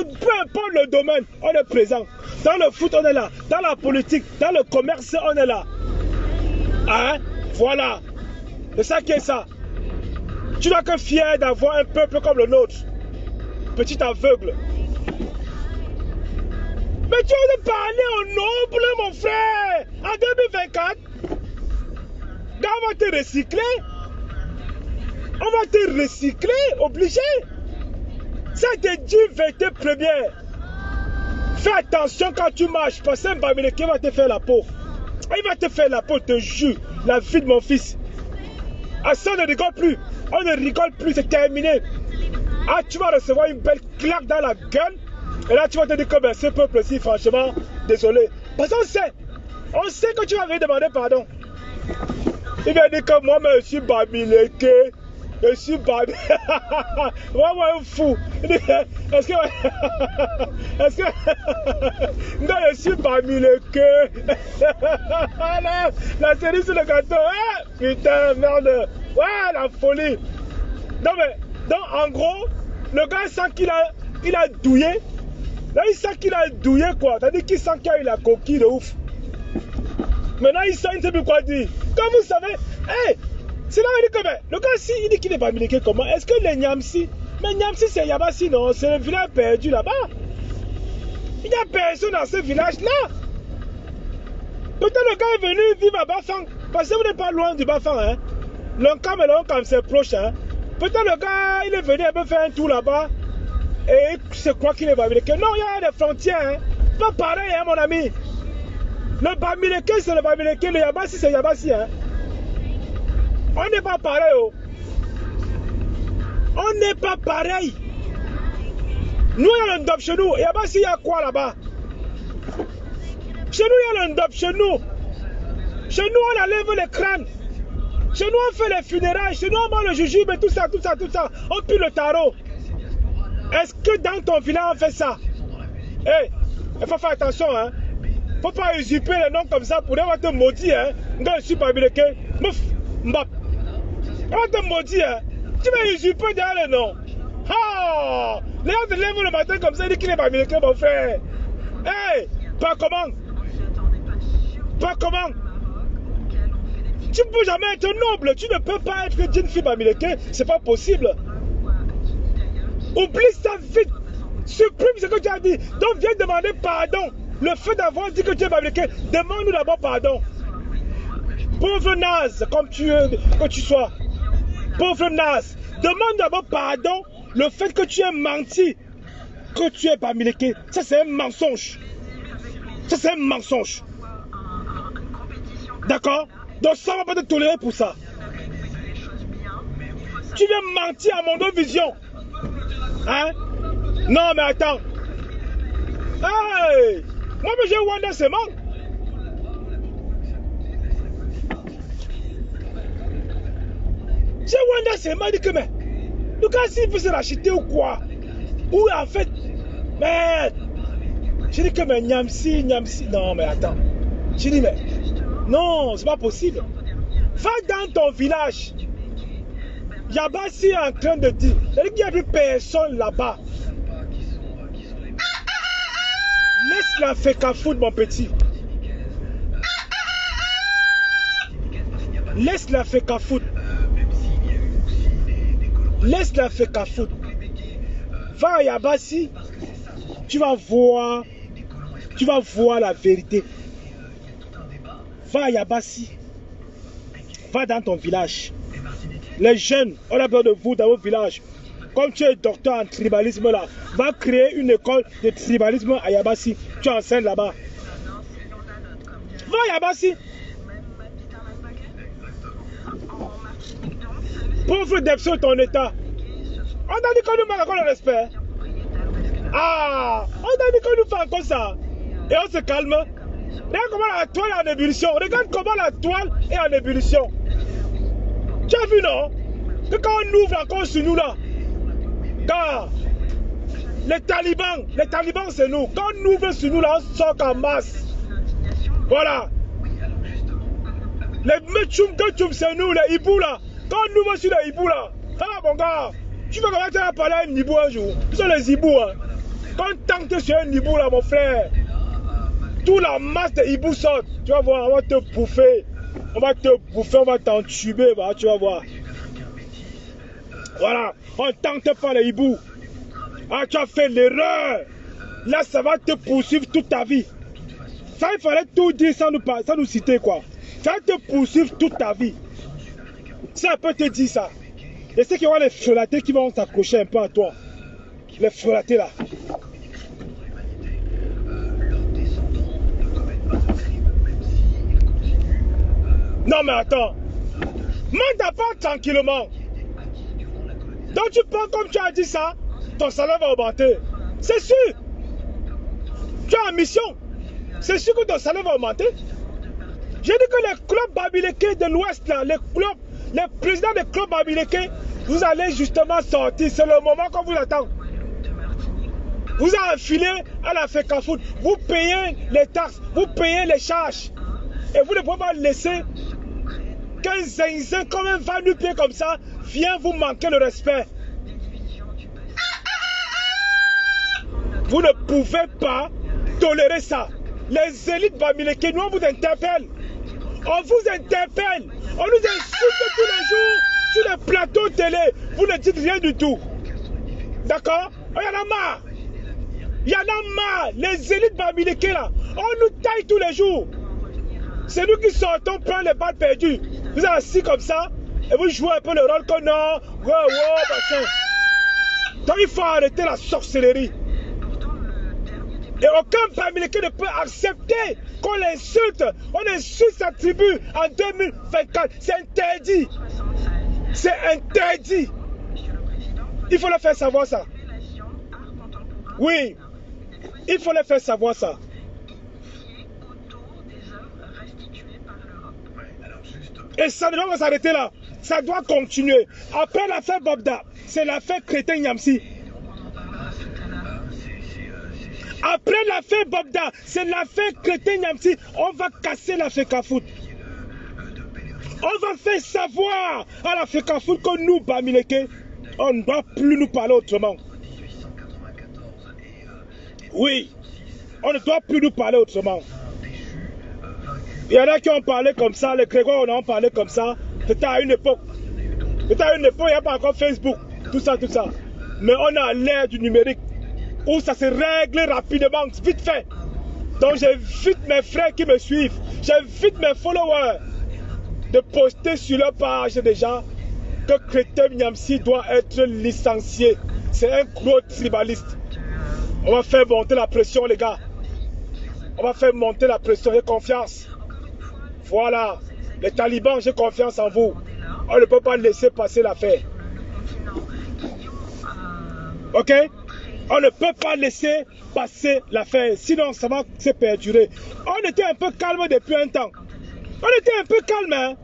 le domaine, on est présent. Dans le foot, on est là. Dans la politique, dans le commerce, on est là. Hein? Voilà. C'est ça qui est ça. Tu n'as que fier d'avoir un peuple comme le nôtre. Petit aveugle. Mais tu as parlé au noble, mon frère. En 2024, on va te recycler. On va te recycler, obligé. Ça te dit vérité première. Fais attention quand tu marches, parce qu'un Bamileke va te faire la peau. Il va te faire la peau, je te jure. La vie de mon fils. Ah, ça, on ne rigole plus. On ne rigole plus, c'est terminé. Ah, tu vas recevoir une belle claque dans la gueule. Et là, tu vas te dire que ben, ce peuple-ci, franchement, désolé. Parce qu'on sait. On sait que tu vas venir demander pardon. Il va dire que moi, je suis Bamileke. Je suis Bamileke. Moi, un fou. Est-ce que. Est-ce que. Non, je suis Bamileke. La série sur le gâteau. Ah, putain, merde. Ouais, la folie. Non, mais. Donc, en gros, le gars sent qu'il a douillé. Là, il sent qu'il a douillé, quoi. C'est-à-dire qu'il sent qu'il a eu la coquille de ouf. Maintenant, il sent, il ne sait plus quoi dire. Comme vous savez, hey, c'est là où il dit que, ben, le gars, si, il dit qu'il est Bamileke, comment? Est-ce que les Niamsi, mais Niamsi, c'est Yabassi, non? C'est le village perdu là-bas. Il n'y a personne dans ce village-là. Peut-être le gars est venu vivre à Bafang. Parce que vous n'êtes pas loin du Bafang, hein. L'Oncam et l'Oncam, c'est proche, hein. Peut-être le gars, il est venu un peu faire un tour là-bas. Et il se croit qu'il est Bamileke. Non, il y a des frontières, hein. Pas pareil, hein, mon ami. Le Bamileke, c'est le Bamileke. Le Yabassi, c'est Yabassi. Hein. On n'est pas pareil. Oh. On n'est pas pareil. Nous, il y a le Ndop chez nous. Yabassi, il y a quoi là-bas? Chez nous, il y a le Ndop chez nous. Chez nous, on enlève les crânes. Chez nous, on fait les funérailles. Chez nous, on mange le jujube et tout ça, tout ça, tout ça. On pue le tarot. Est-ce que dans ton village, on fait ça? Eh, hey, il faut faire attention, hein. Faut pas usurper les noms comme ça pour avoir te maudire, hein. Je suis pas Bamileke. Mouf, mbap. On va te maudire, hein. Tu vas usurper derrière le nom. Ah! Les gens te lèvent le matin comme ça, ils disent qu'il est Bamileke, mon frère. Eh, hey, pas comment? Pas comment? Tu ne peux jamais être noble. Tu ne peux pas être d'une fille Bamileke. C'est pas possible. Oublie ça vite. Supprime ce que tu as dit. Donc viens demander pardon. Le fait d'avoir dit que tu es Bamileke, demande-nous d'abord pardon. Pauvre naze, comme que tu sois. Pauvre naze. Demande d'abord pardon. Le fait que tu aies menti, que tu es Bamileke, ça c'est un mensonge. Ça c'est un mensonge. D'accord? Donc ça ne va pas te tolérer pour ça. Tu viens mentir à mon vision. Hein? Non mais attends. Hey! Moi j'ai Wanda Sema. J'ai Wanda Sema dit que mais. Donc s'il veut se l'acheter ou quoi? Ou en fait. Mais. J'ai dit que mais Nyamsi. Non mais attends. J'ai dit mais. Non, c'est pas possible. Va dans ton village. Yabassi est en train de dire. Il n'y a plus personne là-bas. Laisse la féca foot, mon petit. Laisse la féca foot. Laisse la féca foot. Va à Yabassi. Tu vas voir la vérité. Va à Yabassi. Va dans ton village. Les jeunes, on a peur de vous dans vos villages. Comme tu es docteur en tribalisme là, va créer une école de tribalisme à Yabassi. Tu enseignes là-bas. Va à Yabassi. Pauvre Depso de ton état. On a dit qu'on nous manque encore le respect. Ah, on a dit qu'on nous fait encore ça. Et on se calme. Regarde comment la toile est en ébullition. Regarde comment la toile est en ébullition. Tu as vu, non? Que quand on ouvre encore sur nous là, car les talibans c'est nous. Quand on ouvre sur nous là, on sort en masse. Voilà. Les Metchoum, c'est nous, les Hibou là. Quand on ouvre sur les Hibou là, ah mon gars, tu vas comment tu vas parler à un Hibou un jour. Ils sont les Hibou, hein. Quand on tente sur un Hibou là, mon frère, toute la masse des Hibou sort. Tu vas voir, on va te bouffer. On va te bouffer, on va t'entuber, bah, tu vas voir. Voilà, on tente pas les hiboux. Ah, tu as fait l'erreur. Là, ça va te poursuivre toute ta vie. Ça, il fallait tout dire sans nous citer, quoi. Ça va te poursuivre toute ta vie. Ça peut te dire ça. Et c'est qu'il y aura les frelatés qui vont s'accrocher un peu à toi. Les frelatés, là. Non, mais attends. Mande ta part tranquillement. Donc tu penses comme tu as dit ça, ton salaire va augmenter. C'est sûr. Tu as une mission. C'est sûr que ton salaire va augmenter. J'ai dit que les clubs Bamileke de l'Ouest, là, les présidents des clubs Bamileke, vous allez justement sortir. C'est le moment qu'on vous attend. Vous avez enfilé à la FECA Foot. Vous payez les taxes, vous payez les charges. Et vous ne pouvez pas laisser qu'un zinzin comme un va-nu-pied comme ça vient vous manquer le respect. Vous ne pouvez pas tolérer ça. Les élites Bamileke, nous on vous interpelle. On vous interpelle. On nous insulte tous les jours sur les plateaux télé. Vous ne dites rien du tout. D'accord? Il y en a marre. Il y en a marre. Les élites Bamileke là, on nous taille tous les jours. C'est nous qui sortons prendre les balles perdues. Vous êtes assis comme ça et vous jouez un peu le rôle que non. Machin. Donc il faut arrêter la sorcellerie. Et aucun Bamileke ne peut accepter qu'on l'insulte. On insulte sa tribu en 2024. C'est interdit. 76. C'est interdit. Monsieur le Président, Il faut le faire savoir ça. révélation art contemporain. Oui, il faut le faire savoir ça. Initiée autour des œuvres restituées par l'Europe. Ouais, alors juste. Et ça ne doit pas s'arrêter là. Ça doit continuer. Après l'affaire Bobda, c'est l'affaire Crétin Niamsi. On en parlera tout à l'heure. Après l'affaire Bobda, c'est l'affaire Crétin Niamsi. On va casser la FECAFOOT. On va faire savoir à la FECAFOOT que nous, Bamileke, on ne doit plus nous parler autrement. 1894 et Oui, on ne doit plus nous parler autrement. Il y en a qui ont parlé comme ça, les Grégoire, on en parlait comme ça. C'était à une époque. C'était à une époque, il n'y a pas encore Facebook, tout ça, tout ça. Mais on a l'ère du numérique, où ça se règle rapidement, vite fait. Donc j'invite mes frères qui me suivent, j'invite mes followers de poster sur leur page déjà que Crétin Niamsi doit être licencié. C'est un gros tribaliste. On va faire monter la pression, les gars. On va faire monter la pression, j'ai confiance. Voilà, les talibans, j'ai confiance en vous. On ne peut pas laisser passer l'affaire. Ok? On ne peut pas laisser passer l'affaire, sinon ça va se perdurer. On était un peu calme depuis un temps. On était un peu calme, hein?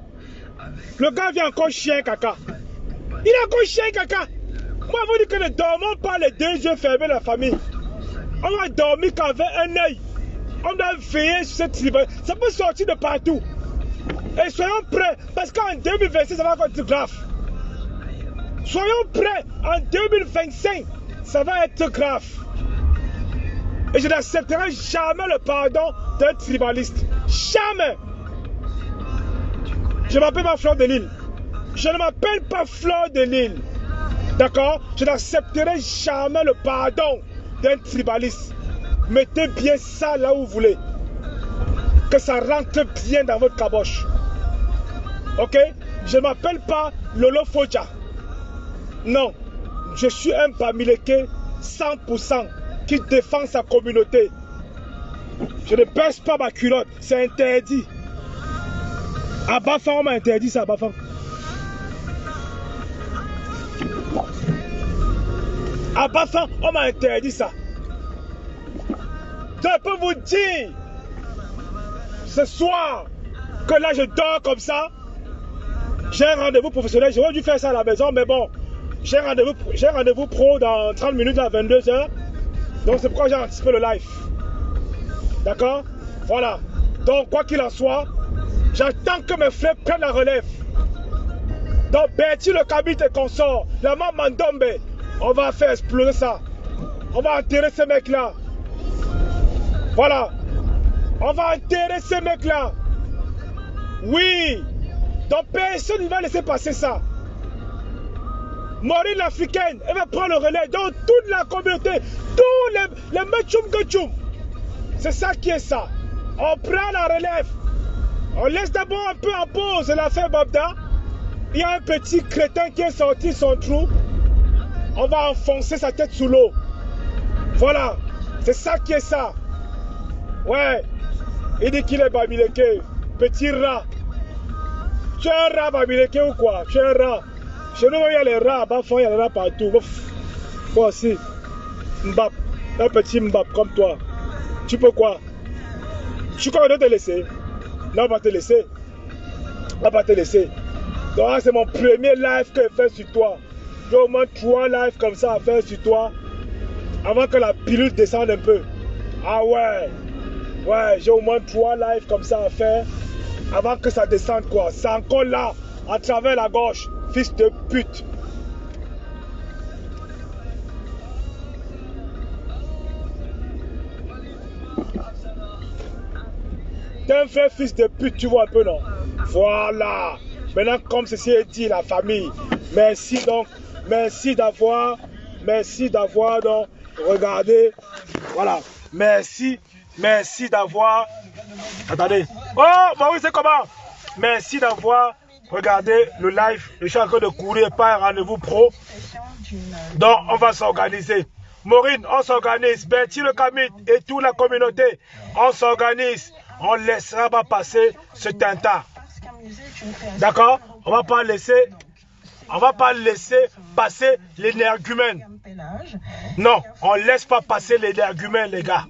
Le gars vient encore chien caca. Il a encore chien caca. Moi, vous dites que ne dormons pas les deux yeux fermés, la famille. On va dormir qu'avec un œil. On doit veiller sur cette tribune. Ça peut sortir de partout. Et soyons prêts, parce qu'en 2026, ça va être grave. Soyons prêts, en 2025, ça va être grave. Et je n'accepterai jamais le pardon d'un tribaliste. Jamais. Je m'appelle pas Fleur de Lille. Je ne m'appelle pas Fleur de Lille. D'accord? Je n'accepterai jamais le pardon d'un tribaliste. Mettez bien ça là où vous voulez. Que ça rentre bien dans votre caboche. Ok? Je ne m'appelle pas Lolo Fodja. Non. Je suis un Bamileke 100% qui défend sa communauté. Je ne baisse pas ma culotte. C'est interdit. À Bafang, on m'a interdit ça, à Bafang. À Bafang, on m'a interdit ça. Je peux vous dire, ce soir, que là je dors comme ça, j'ai un rendez-vous professionnel. J'aurais dû faire ça à la maison, mais bon, j'ai un rendez-vous pro dans 30 minutes à 22h. Donc c'est pourquoi j'ai anticipé le live. D'accord? Voilà. Donc quoi qu'il en soit, j'attends que mes frères prennent la relève. Donc Bertie le Kabit et consort, la maman Mandombe, on va faire exploser ça. On va enterrer ces mecs-là. Voilà. On va enterrer ces mecs-là. Oui. Donc personne ne va laisser passer ça. Maureen l'Africaine, elle va prendre le relais. Donc toute la communauté, tous les Metchoum Gotchoum. C'est ça qui est ça. On prend la relève. On laisse d'abord un peu en pause l'affaire Bobda. Il y a un petit crétin qui est sorti son trou. On va enfoncer sa tête sous l'eau. Voilà. C'est ça qui est ça. Ouais. Il dit qu'il est Bamileke. Petit rat. Tu es un rat Bamileke ou quoi? Tu es un rat. Chez nous, il y a les rats. Bafang, il y a les rats partout. Toi aussi. Mbap. Un petit Mbap comme toi. Tu peux quoi? Tu crois qu'on doit te laisser? Non, on va te laisser. On va te laisser. Donc, c'est mon premier live que je fais sur toi. J'ai au moins 3 lives comme ça à faire sur toi. Avant que la pilule descende un peu. Ah ouais. Ouais, j'ai au moins 3 lives comme ça à faire. Avant que ça descende quoi. C'est encore là. À travers la gauche. Fils de pute. T'es un vrai fils de pute, tu vois un peu, non? Voilà. Maintenant, comme ceci est dit, la famille. Merci donc. Merci d'avoir donc regardé. Voilà. Merci d'avoir. Attendez. Oh, bah oui, c'est comment? Merci d'avoir regardé le live. Je suis en train de courir par un rendez-vous pro. Donc, on va s'organiser. Maureen, on s'organise. Bertie le Camille et toute la communauté, on s'organise. On ne laissera pas passer ce tinta. D'accord? On ne va pas laisser passer l'énergumène. Non, on ne laisse pas passer l'énergumène, les gars.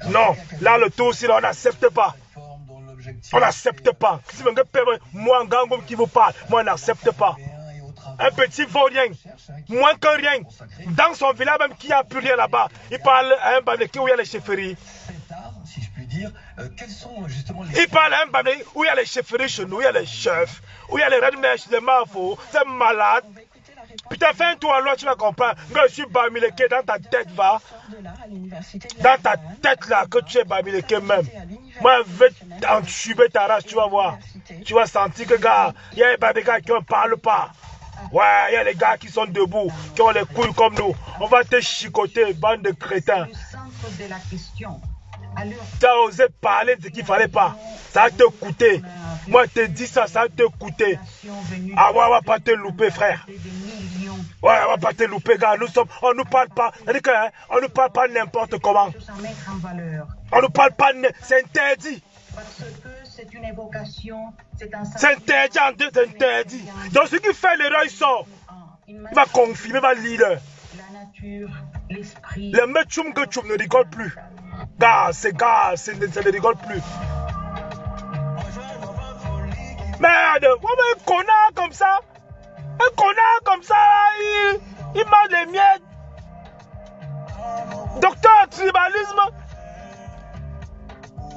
Non, là, le tour, sinon, on n'accepte pas. On n'accepte pas. Si moi, un gangoum qui vous parle, moi, on n'accepte pas. Un petit vaurien, moins que rien, dans son village même qui n'a plus rien là-bas, il parle à un Bamileke où il y a les chefferies. Il parle à un Bamileke où il y a les chefferies chez nous, il y a les chefs, où il y a les redmèches, les mafos, c'est malade. Putain, fais un tour à l'autre, tu vas comprendre. Je suis Bamileke, dans ta tête, va. Dans ta tête là, que tu es Bamileke même. Moi, je vais t'entuber ta race, tu vas voir. Tu vas sentir que, gars, il y a des gars qui ne parlent pas. Ouais, il y a les gars qui sont debout, qui ont les couilles comme nous. On va te chicoter, bande de crétins. Tu as osé parler de ce qu'il ne fallait pas. Ça va te coûter. Moi, je te dis ça, ça va te coûter. Ah ouais, on va pas te louper, frère. Ouais, on va pas te louper, gars. On nous parle pas. C'est-à-dire que, hein, on nous parle pas n'importe comment. On nous parle pas, c'est interdit. Parce que c'est une évocation, c'est un... C'est interdit, c'est interdit. Donc, ce qui fait l'erreur, il sort. Il va confirmer, il va lire. La nature, l'esprit... Les mecs tchoum que tchoum ne rigolent plus. Gars, ça ne rigole plus. Merde, un connard comme ça, il mange les miettes. Docteur tribalisme,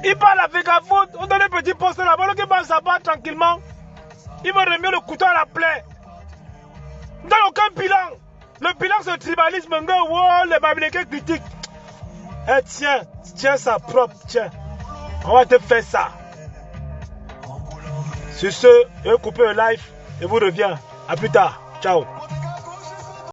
il parle avec la faute. On donne un petit poste là-bas, il va s'abattre tranquillement. Il me remet le couteau à la plaie. Il n'a aucun bilan. Le bilan c'est le tribalisme. Wow, les Bamileke critiquent. Eh, tiens ça propre, tiens. On va te faire ça. Sur ce, je vais couper le live et vous reviens. A plus tard. Ciao.